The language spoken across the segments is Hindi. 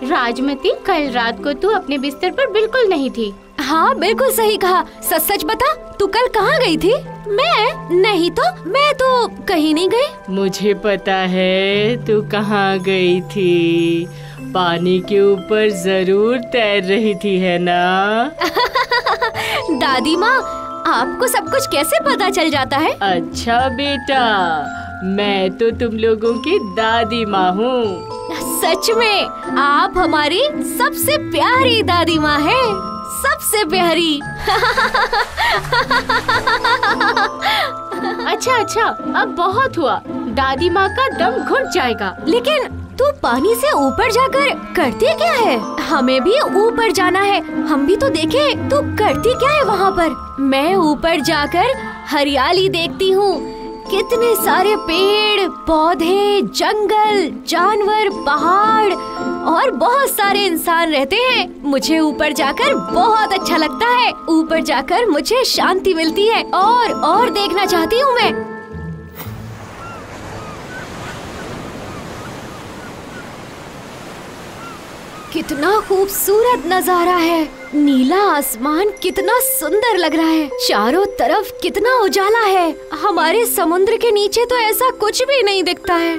राजमती, कल रात को तू अपने बिस्तर पर बिल्कुल नहीं थी। हाँ, बिल्कुल सही कहा। सच सच बता, तू कल कहाँ गई थी? मैं तो कहीं नहीं गई। मुझे पता है तू कहाँ गई थी। पानी के ऊपर जरूर तैर रही थी, है ना? दादी माँ, आपको सब कुछ कैसे पता चल जाता है? अच्छा बेटा, मैं तो तुम लोगों की दादी माँ हूँ। सच में आप हमारी सबसे प्यारी दादी माँ है, सबसे प्यारी। अच्छा, अब बहुत हुआ। दादी माँ का दम घुट जाएगा। लेकिन तू पानी से ऊपर जाकर करती क्या है? हमें भी ऊपर जाना है, हम भी तो देखें तू करती क्या है वहाँ पर। मैं ऊपर जाकर हरियाली देखती हूँ, कितने सारे पेड़ पौधे, जंगल, जानवर, पहाड़ और बहुत सारे इंसान रहते हैं। मुझे ऊपर जाकर बहुत अच्छा लगता है। ऊपर जाकर मुझे शांति मिलती है और देखना चाहती हूँ मैं। कितना खूबसूरत नजारा है। नीला आसमान कितना सुंदर लग रहा है। चारों तरफ कितना उजाला है। हमारे समुद्र के नीचे तो ऐसा कुछ भी नहीं दिखता है।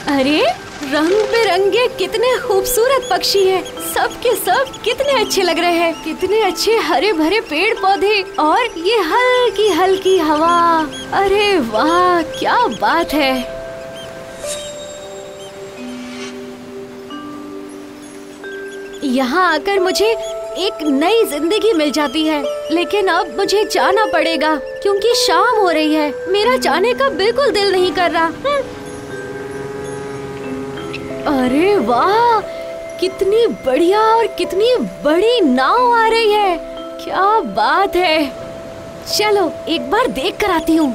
अरे, रंग बिरंगे कितने खूबसूरत पक्षी हैं। सब के सब कितने अच्छे लग रहे हैं। कितने अच्छे हरे भरे पेड़ पौधे और ये हल्की हल्की हवा। अरे वाह, क्या बात है। यहाँ आकर मुझे एक नई जिंदगी मिल जाती है। लेकिन अब मुझे जाना पड़ेगा क्योंकि शाम हो रही है। मेरा जाने का बिल्कुल दिल नहीं कर रहा। अरे वाह, कितनी बढ़िया और कितनी बड़ी नाव आ रही है। क्या बात है। चलो एक बार देख कर आती हूँ।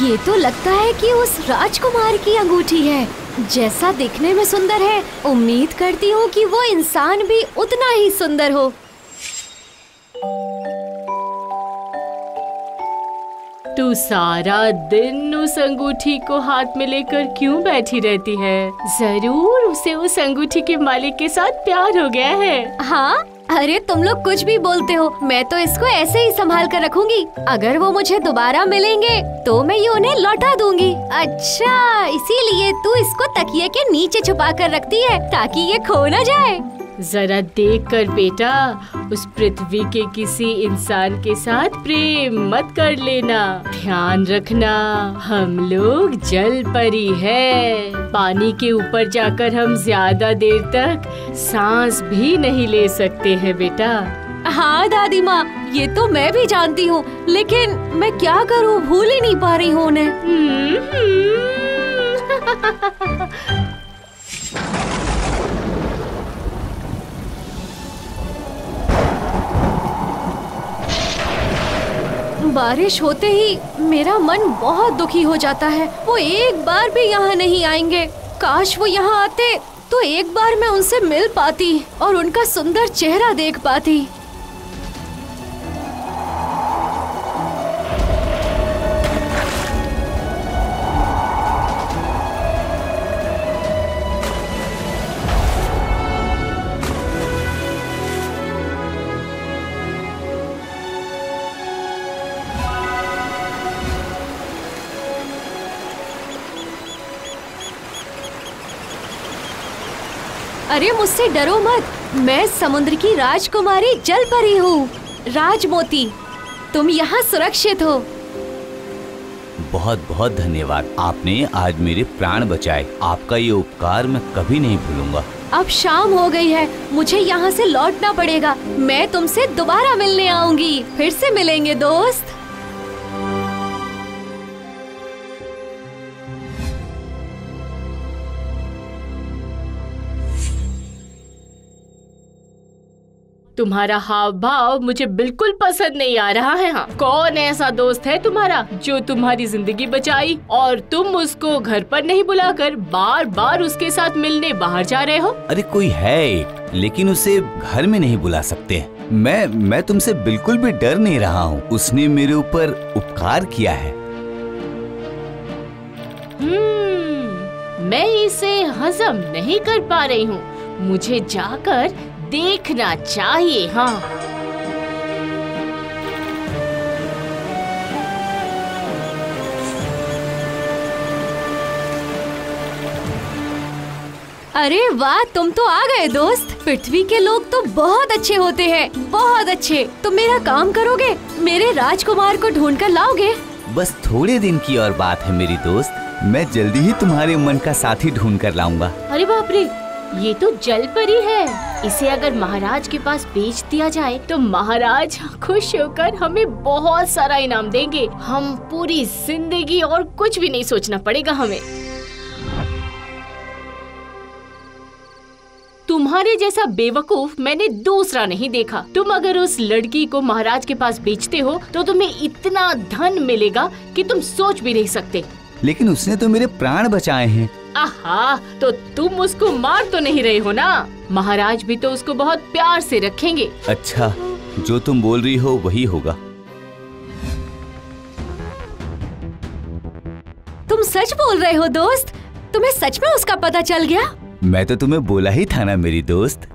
ये तो लगता है कि उस राजकुमार की अंगूठी है। जैसा दिखने में सुंदर है, उम्मीद करती हूँ कि वो इंसान भी उतना ही सुंदर हो। तू सारा दिन उस अंगूठी को हाथ में लेकर क्यों बैठी रहती है? जरूर उसे उस अंगूठी के मालिक के साथ प्यार हो गया है। हाँ, अरे तुम लोग कुछ भी बोलते हो। मैं तो इसको ऐसे ही संभाल कर रखूंगी। अगर वो मुझे दोबारा मिलेंगे तो मैं ये उन्हें लौटा दूंगी। अच्छा, इसीलिए तू इसको तकिए के नीचे छुपा कर रखती है ताकि ये खो न जाए। जरा देख कर बेटा, उस पृथ्वी के किसी इंसान के साथ प्रेम मत कर लेना। ध्यान रखना, हम लोग जल परी है। पानी के ऊपर जाकर हम ज्यादा देर तक सांस भी नहीं ले सकते हैं बेटा। हाँ दादी माँ, ये तो मैं भी जानती हूँ, लेकिन मैं क्या करूँ, भूल ही नहीं पा रही हूँ उन्हें। बारिश होते ही मेरा मन बहुत दुखी हो जाता है। वो एक बार भी यहाँ नहीं आएंगे। काश वो यहाँ आते तो एक बार मैं उनसे मिल पाती और उनका सुंदर चेहरा देख पाती। अरे मुझसे डरो मत, मैं समुद्र की राजकुमारी जल परी हूँ, राजमोती। तुम यहाँ सुरक्षित हो। बहुत बहुत धन्यवाद, आपने आज मेरे प्राण बचाए। आपका ये उपकार मैं कभी नहीं भूलूंगा। अब शाम हो गई है, मुझे यहाँ से लौटना पड़ेगा। मैं तुमसे दोबारा मिलने आऊंगी। फिर से मिलेंगे दोस्त। तुम्हारा हाव भाव मुझे बिल्कुल पसंद नहीं आ रहा है। हाँ, कौन ऐसा दोस्त है तुम्हारा जो तुम्हारी जिंदगी बचाई और तुम उसको घर पर नहीं बुलाकर बार बार उसके साथ मिलने बाहर जा रहे हो? अरे कोई है एक, लेकिन उसे घर में नहीं बुला सकते। मैं तुमसे बिल्कुल भी डर नहीं रहा हूँ। उसने मेरे ऊपर उपकार किया है। मैं इसे हजम नहीं कर पा रही हूँ। मुझे जाकर देखना चाहिए। हाँ, अरे वाह, तुम तो आ गए दोस्त। पृथ्वी के लोग तो बहुत अच्छे होते हैं, बहुत अच्छे। तुम मेरा काम करोगे, मेरे राजकुमार को ढूंढ कर लाओगे? बस थोड़े दिन की और बात है मेरी दोस्त। मैं जल्दी ही तुम्हारे मन का साथी ढूंढ कर लाऊंगा। अरे बाप रे, ये तो जल परी है। इसे अगर महाराज के पास बेच दिया जाए तो महाराज खुश होकर हमें बहुत सारा इनाम देंगे। हम पूरी जिंदगी और कुछ भी नहीं सोचना पड़ेगा हमें। तुम्हारे जैसा बेवकूफ मैंने दूसरा नहीं देखा। तुम अगर उस लड़की को महाराज के पास बेचते हो तो तुम्हें इतना धन मिलेगा कि तुम सोच भी नहीं सकते। लेकिन उसने तो मेरे प्राण बचाए हैं। आहा, तो तुम उसको मार तो नहीं रहे हो ना? महाराज भी तो उसको बहुत प्यार से रखेंगे। अच्छा, जो तुम बोल रही हो वही होगा। तुम सच बोल रहे हो दोस्त? तुम्हें सच में उसका पता चल गया? मैं तो तुम्हें बोला ही था ना मेरी दोस्त।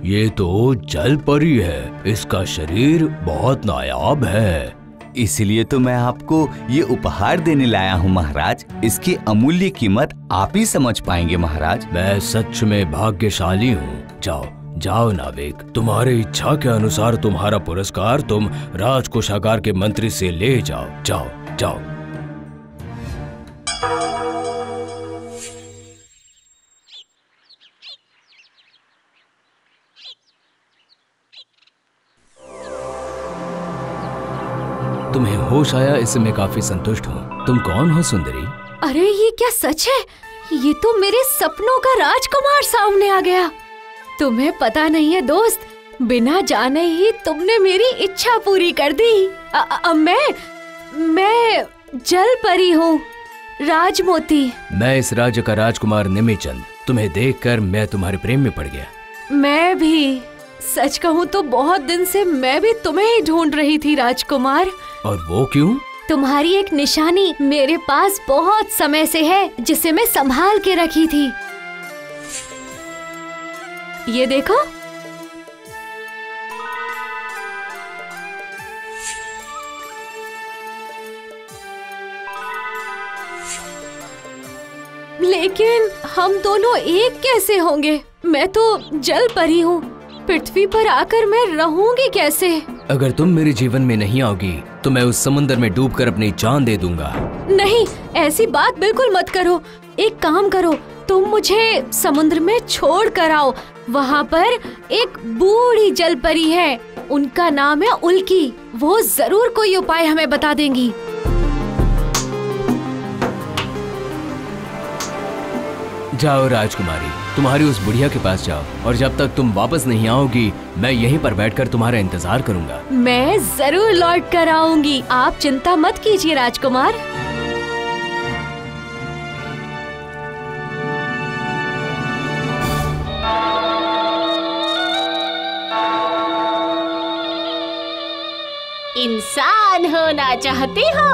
ये तो जल परी है। इसका शरीर बहुत नायाब है। इसलिए तो मैं आपको ये उपहार देने लाया हूँ महाराज। इसकी अमूल्य कीमत आप ही समझ पाएंगे महाराज। मैं सच में भाग्यशाली हूँ। जाओ जाओ नाविक, तुम्हारी इच्छा के अनुसार तुम्हारा पुरस्कार तुम राजकोषागार के मंत्री से ले जाओ। जाओ जाओ। तुम्हें होश आया, इससे मैं काफी संतुष्ट हूँ। तुम कौन हो सुंदरी? अरे ये क्या सच है? ये तो मेरे सपनों का राजकुमार सामने आ गया। तुम्हें पता नहीं है दोस्त, बिना जाने ही तुमने मेरी इच्छा पूरी कर दी। मैं जल परी हूँ, राजमोती। मैं इस राज्य का राजकुमार निमिचंद। तुम्हें देखकर मैं तुम्हारे प्रेम में पड़ गया। मैं भी, सच कहूँ तो बहुत दिन से मैं भी तुम्हें ही ढूंढ रही थी राजकुमार। और वो क्यों? तुम्हारी एक निशानी मेरे पास बहुत समय से है, जिसे मैं संभाल के रखी थी। ये देखो। लेकिन हम दोनों एक कैसे होंगे? मैं तो जल परी हूँ, पृथ्वी पर आकर मैं रहूंगी कैसे? अगर तुम मेरे जीवन में नहीं आओगी तो मैं उस समुद्र में डूबकर अपनी जान दे दूंगा। नहीं, ऐसी बात बिल्कुल मत करो। एक काम करो, तुम मुझे समुद्र में छोड़ कर आओ। वहाँ पर एक बूढ़ी जल परी है, उनका नाम है उल्की। वो जरूर कोई उपाय हमें बता देंगी। जाओ राजकुमारी, तुम्हारी उस बुढ़िया के पास जाओ, और जब तक तुम वापस नहीं आओगी मैं यहीं पर बैठकर तुम्हारा इंतजार करूंगा। मैं जरूर लौट कर आऊंगी, आप चिंता मत कीजिए राजकुमार। इंसान होना चाहती हो?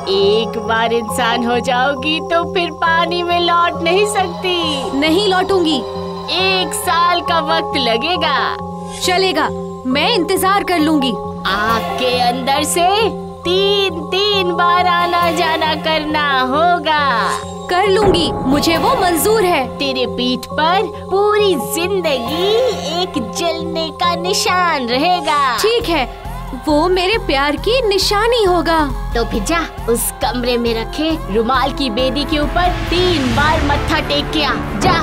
एक बार इंसान हो जाओगी तो फिर पानी में लौट नहीं सकती। नहीं लौटूंगी। 1 साल का वक्त लगेगा। चलेगा, मैं इंतजार कर लूंगी। आग के अंदर से 3 बार आना जाना करना होगा। कर लूंगी, मुझे वो मंजूर है। तेरे पीठ पर पूरी जिंदगी एक जलने का निशान रहेगा। ठीक है, वो मेरे प्यार की निशानी होगा। तो फिर जा उस कमरे में रखे रुमाल की बेदी के ऊपर 3 बार मत्था टेक के आ। जा।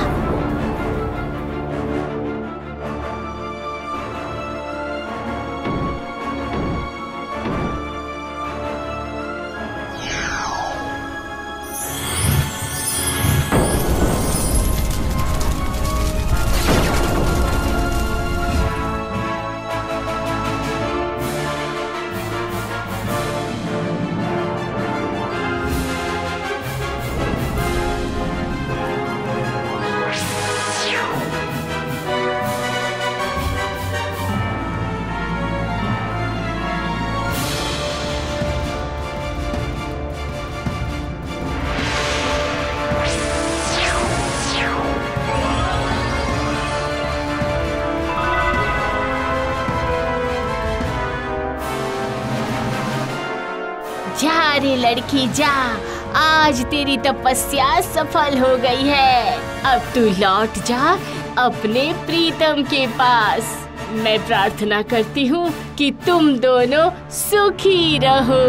जा रे लड़की जा, आज तेरी तपस्या सफल हो गई है। अब तू लौट जा अपने प्रीतम के पास। मैं प्रार्थना करती हूँ कि तुम दोनों सुखी रहो।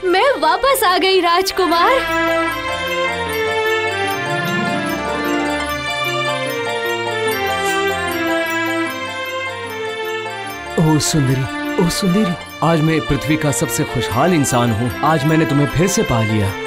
मैं वापस आ गई राजकुमार। ओ सुंदरी, आज मैं पृथ्वी का सबसे खुशहाल इंसान हूँ। आज मैंने तुम्हें फिर से पा लिया।